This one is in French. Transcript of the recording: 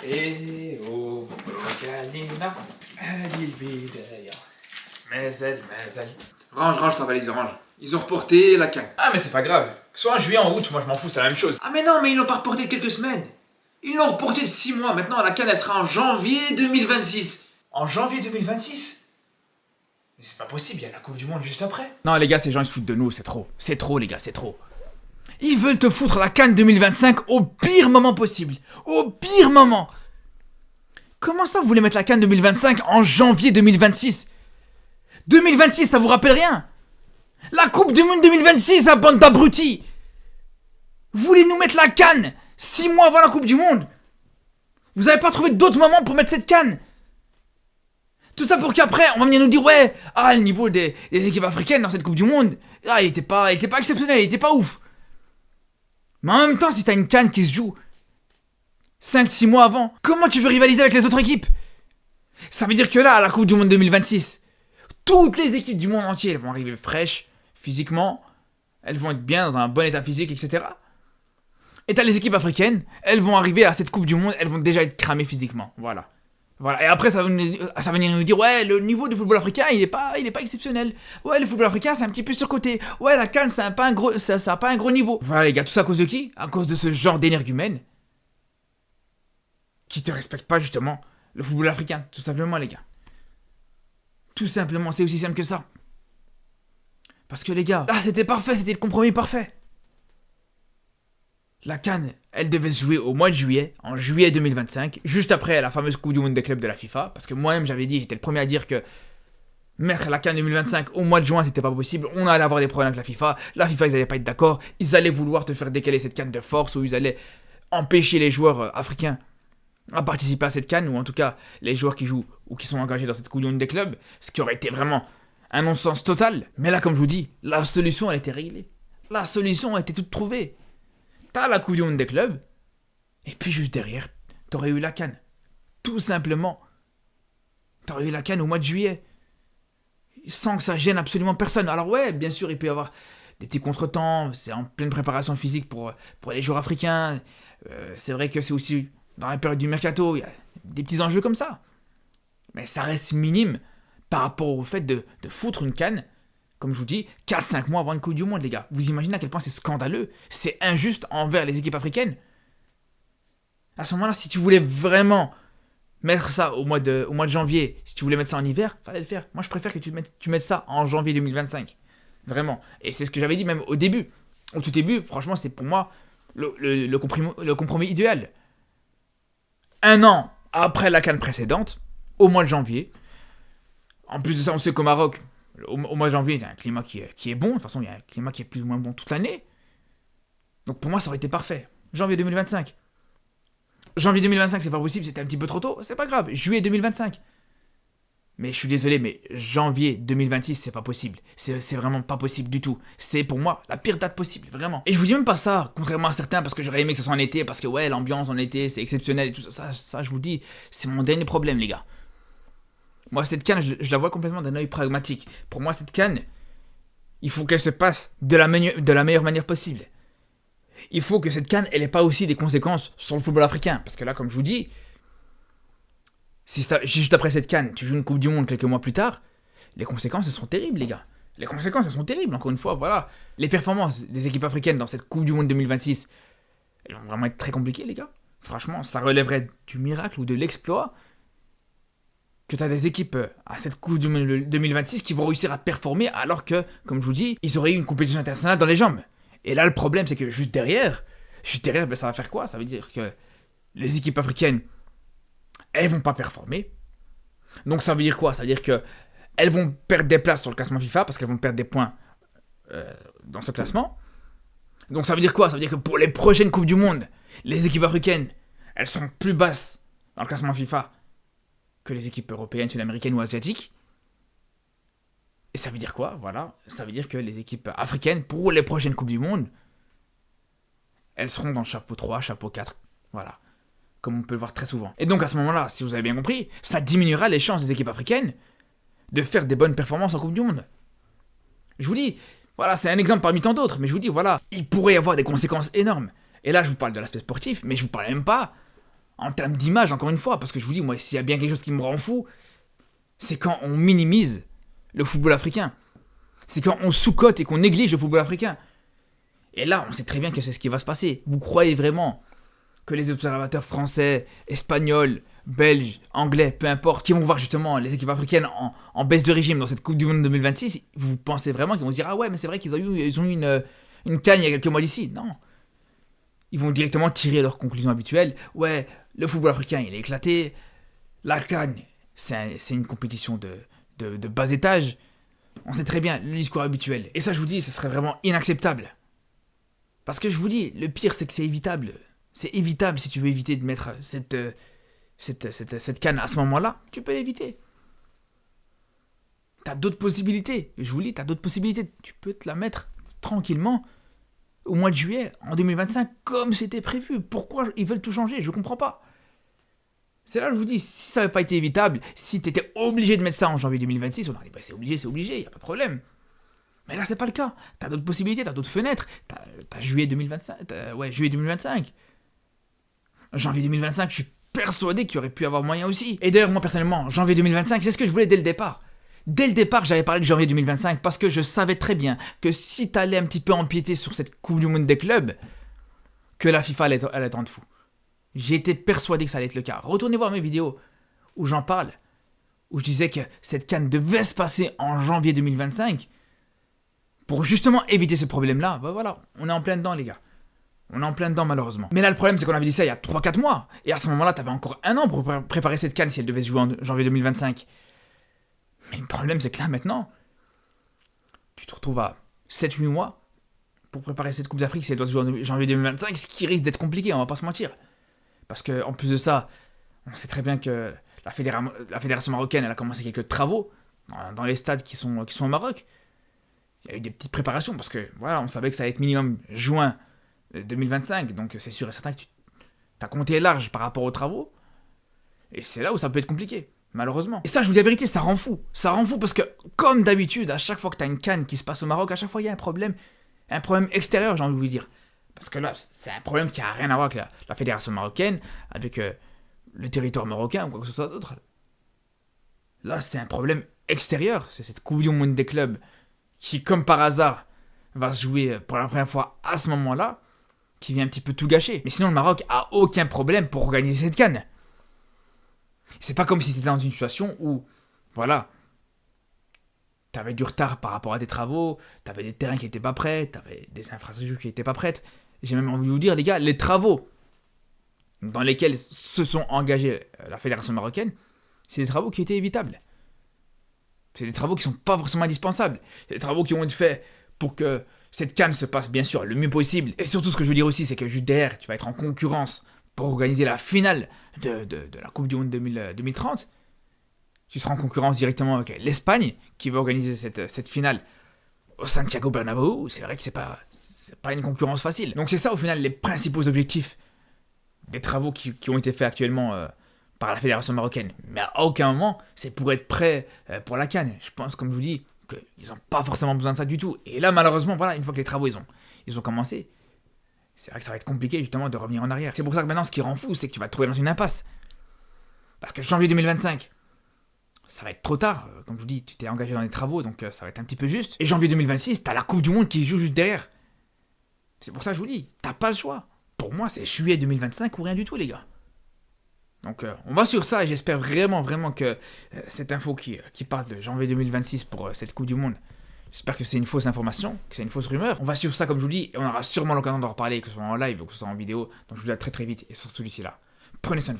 Et oh, Galina, mais elle. Range ta valise, range. Ils ont reporté la CAN. Ah, mais c'est pas grave. Que ce soit en juillet, en août, moi je m'en fous, c'est la même chose. Ah mais non, mais ils l'ont pas reporté de quelques semaines. Ils l'ont reporté de 6 mois. Maintenant, la CAN, elle sera en janvier 2026. En janvier 2026? Mais c'est pas possible, il y a la Coupe du Monde juste après. Non, les gars, ces gens ils se foutent de nous, c'est trop. C'est trop, les gars, c'est trop. Ils veulent te foutre la CAN 2025 au pire moment possible. Au pire moment. Comment ça, vous voulez mettre la CAN 2025 en janvier 2026? 2026, ça vous rappelle rien? La Coupe du Monde 2026, la bande d'abrutis. Vous voulez nous mettre la CAN 6 mois avant la Coupe du Monde? Vous avez pas trouvé d'autres moments pour mettre cette CAN? Tout ça pour qu'après, on va venir nous dire, ouais, le niveau des équipes africaines dans cette Coupe du Monde, il était pas exceptionnel, il était pas ouf. Mais en même temps, si t'as une CAN qui se joue 5-6 mois avant, comment tu veux rivaliser avec les autres équipes? Ça veut dire que là, à la Coupe du Monde 2026, toutes les équipes du monde entier, elles vont arriver fraîches, physiquement, elles vont être bien dans un bon état physique, etc. Et t'as les équipes africaines, elles vont arriver à cette Coupe du Monde, elles vont déjà être cramées physiquement, voilà. Et après, ça va venir nous dire, ouais, le niveau du football africain, il est pas exceptionnel. Ouais, le football africain, c'est un petit peu surcoté. Ouais, la CAN, ça a pas un gros niveau. Voilà, les gars, tout ça à cause de qui? À cause de ce genre d'énergumène qui te respecte pas, justement, le football africain, tout simplement, les gars. Tout simplement, c'est aussi simple que ça. Parce que, les gars, là, c'était parfait, c'était le compromis parfait. La CAN, elle devait se jouer au mois de juillet, en juillet 2025, juste après la fameuse Coupe du Monde des clubs de la FIFA, parce que moi-même j'étais le premier à dire que mettre la CAN 2025 au mois de juin c'était pas possible, on allait avoir des problèmes avec la FIFA ils allaient pas être d'accord, ils allaient vouloir te faire décaler cette CAN de force, ou ils allaient empêcher les joueurs africains à participer à cette CAN, ou en tout cas les joueurs qui jouent ou qui sont engagés dans cette Coupe du Monde des clubs, ce qui aurait été vraiment un non-sens total. Mais là, comme je vous dis, la solution elle était réglée, la solution a été toute trouvée. T'as la Coupe du Monde des clubs, et puis juste derrière, t'aurais eu la CAN. Tout simplement. T'aurais eu la CAN au mois de juillet. Sans que ça gêne absolument personne. Alors ouais, bien sûr, il peut y avoir des petits contretemps, c'est en pleine préparation physique pour les joueurs africains. C'est vrai que c'est aussi dans la période du mercato, il y a des petits enjeux comme ça. Mais ça reste minime par rapport au fait de foutre une CAN, comme je vous dis, 4-5 mois avant une Coupe du Monde, les gars. Vous imaginez à quel point c'est scandaleux, c'est injuste envers les équipes africaines. À ce moment-là, si tu voulais vraiment mettre ça au mois de janvier, si tu voulais mettre ça en hiver, fallait le faire. Moi, je préfère que tu mettes ça en janvier 2025. Vraiment. Et c'est ce que j'avais dit même au début. Au tout début, franchement, c'était pour moi le compromis idéal. 1 an après la CAN précédente, au mois de janvier. En plus de ça, on sait qu'au Maroc, au mois de janvier, il y a un climat qui est bon. De toute façon, il y a un climat qui est plus ou moins bon toute l'année. Donc pour moi, ça aurait été parfait. Janvier 2025. Janvier 2025, c'est pas possible, c'était un petit peu trop tôt. C'est pas grave. Juillet 2025. Mais je suis désolé, mais janvier 2026, c'est pas possible. C'est vraiment pas possible du tout. C'est pour moi la pire date possible, vraiment. Et je vous dis même pas ça, contrairement à certains, parce que j'aurais aimé que ce soit en été, parce que ouais, l'ambiance en été, c'est exceptionnel et tout ça. Ça, je vous dis, c'est mon dernier problème, les gars. Moi, cette CAN, je la vois complètement d'un œil pragmatique. Pour moi, cette CAN, il faut qu'elle se passe de la meilleure manière possible. Il faut que cette CAN, elle ait pas aussi des conséquences sur le football africain. Parce que là, comme je vous dis, si juste après cette CAN, tu joues une Coupe du Monde quelques mois plus tard, les conséquences, elles sont terribles, les gars. Les conséquences, elles sont terribles, encore une fois, voilà. Les performances des équipes africaines dans cette Coupe du Monde 2026, elles vont vraiment être très compliquées, les gars. Franchement, ça relèverait du miracle ou de l'exploit que tu as des équipes à cette Coupe du Monde 2026 qui vont réussir à performer alors que, comme je vous dis, ils auraient eu une compétition internationale dans les jambes. Et là, le problème, c'est que juste derrière, ben, ça va faire quoi? Ça veut dire que les équipes africaines, elles vont pas performer. Donc ça veut dire quoi? Ça veut dire que elles vont perdre des places sur le classement FIFA parce qu'elles vont perdre des points dans ce classement. Donc ça veut dire quoi? Ça veut dire que pour les prochaines Coupes du Monde, les équipes africaines, elles seront plus basses dans le classement FIFA que les équipes européennes, sud-américaines ou asiatiques. Et ça veut dire quoi? Voilà, ça veut dire que les équipes africaines, pour les prochaines Coupes du Monde, elles seront dans le chapeau 3, chapeau 4. Voilà. Comme on peut le voir très souvent. Et donc à ce moment-là, si vous avez bien compris, ça diminuera les chances des équipes africaines de faire des bonnes performances en Coupe du Monde. Je vous dis, voilà, c'est un exemple parmi tant d'autres, mais je vous dis, voilà, il pourrait y avoir des conséquences énormes. Et là, je vous parle de l'aspect sportif, mais je vous parle même pas en termes d'image, encore une fois, parce que je vous dis, moi, s'il y a bien quelque chose qui me rend fou, c'est quand on minimise le football africain. C'est quand on sous-cote et qu'on néglige le football africain. Et là, on sait très bien que c'est ce qui va se passer. Vous croyez vraiment que les observateurs français, espagnols, belges, anglais, peu importe, qui vont voir justement les équipes africaines en baisse de régime dans cette Coupe du Monde 2026, vous pensez vraiment qu'ils vont se dire « Ah ouais, mais c'est vrai qu'ils ont eu une canne il y a quelques mois d'ici ». Non. Ils vont directement tirer leurs conclusions habituelles. Ouais, le football africain, il est éclaté. La canne, c'est une compétition de bas étage. On sait très bien le discours habituel. Et ça, je vous dis, ce serait vraiment inacceptable. Parce que je vous dis, le pire, c'est que c'est évitable. C'est évitable si tu veux éviter de mettre cette canne à ce moment-là. Tu peux l'éviter. T'as d'autres possibilités. Je vous dis, t'as d'autres possibilités. Tu peux te la mettre tranquillement au mois de juillet, en 2025, comme c'était prévu. Pourquoi ils veulent tout changer? Je comprends pas. C'est là que je vous dis, si ça n'avait pas été évitable, si tu étais obligé de mettre ça en janvier 2026, on aurait dit, bah, c'est obligé, il n'y a pas de problème. Mais là, c'est pas le cas. Tu as d'autres possibilités, tu as d'autres fenêtres. Tu as juillet 2025. Juillet 2025. Janvier 2025, je suis persuadé qu'il y aurait pu avoir moyen aussi. Et d'ailleurs, moi, personnellement, janvier 2025, c'est ce que je voulais dès le départ. Dès le départ, j'avais parlé de janvier 2025 parce que je savais très bien que si tu allais un petit peu empiéter sur cette Coupe du Monde des clubs, que la FIFA allait être en dessous. J'étais persuadé que ça allait être le cas. Retournez voir mes vidéos où j'en parle, où je disais que cette CAN devait se passer en janvier 2025 pour justement éviter ce problème-là. Ben voilà, on est en plein dedans, les gars. On est en plein dedans, malheureusement. Mais là, le problème, c'est qu'on avait dit ça il y a 3-4 mois. Et à ce moment-là, t'avais encore un an pour préparer cette CAN si elle devait se jouer en janvier 2025. Mais le problème, c'est que là, maintenant, tu te retrouves à 7-8 mois pour préparer cette Coupe d'Afrique si elle doit se jouer en janvier 2025, ce qui risque d'être compliqué, on va pas se mentir. Parce qu'en plus de ça, on sait très bien que la fédération marocaine, elle a commencé quelques travaux dans les stades qui sont au Maroc. Il y a eu des petites préparations parce que voilà, on savait que ça allait être minimum juin 2025, donc c'est sûr et certain que tu as compté large par rapport aux travaux. Et c'est là où ça peut être compliqué, malheureusement. Et ça, je vous dis la vérité, ça rend fou. Ça rend fou parce que, comme d'habitude, à chaque fois que tu as une CAN qui se passe au Maroc, à chaque fois il y a un problème extérieur, j'ai envie de vous dire. Parce que là, c'est un problème qui n'a rien à voir avec la fédération marocaine, avec le territoire marocain ou quoi que ce soit d'autre. Là, c'est un problème extérieur. C'est cette Coupe du Monde des clubs qui, comme par hasard, va se jouer pour la première fois à ce moment-là, qui vient un petit peu tout gâcher. Mais sinon, le Maroc a aucun problème pour organiser cette CAN. C'est pas comme si tu étais dans une situation où, voilà, tu avais du retard par rapport à tes travaux, tu avais des terrains qui n'étaient pas prêts, tu avais des infrastructures qui n'étaient pas prêtes. J'ai même envie de vous dire, les gars, les travaux dans lesquels se sont engagés la fédération marocaine, c'est des travaux qui étaient évitables. C'est des travaux qui ne sont pas forcément indispensables. C'est des travaux qui ont été faits pour que cette CAN se passe bien sûr le mieux possible. Et surtout, ce que je veux dire aussi, c'est que juste derrière, tu vas être en concurrence pour organiser la finale de la Coupe du Monde 2030. Tu seras en concurrence directement avec l'Espagne, qui va organiser cette finale au Santiago Bernabéu. C'est vrai que c'est pas une concurrence facile. Donc c'est ça au final les principaux objectifs des travaux qui ont été faits actuellement par la fédération marocaine. Mais à aucun moment c'est pour être prêt pour la CAN. Je pense, comme je vous dis, qu'ils n'ont pas forcément besoin de ça du tout. Et là malheureusement, voilà, une fois que les travaux ils ont commencé, c'est vrai que ça va être compliqué justement de revenir en arrière. C'est pour ça que maintenant ce qui rend fou, c'est que tu vas te trouver dans une impasse. Parce que janvier 2025, ça va être trop tard. Comme je vous dis, tu t'es engagé dans les travaux, donc ça va être un petit peu juste. Et janvier 2026, t'as la Coupe du Monde qui joue juste derrière. C'est pour ça que je vous dis, t'as pas le choix. Pour moi, c'est juillet 2025 ou rien du tout, les gars. Donc, on va sur ça et j'espère vraiment que cette info qui parle de janvier 2026 pour cette Coupe du Monde, j'espère que c'est une fausse information, que c'est une fausse rumeur. On va suivre ça, comme je vous dis, et on aura sûrement l'occasion d'en reparler, que ce soit en live ou que ce soit en vidéo. Donc, je vous dis à très très vite et surtout d'ici là. Prenez soin de vous.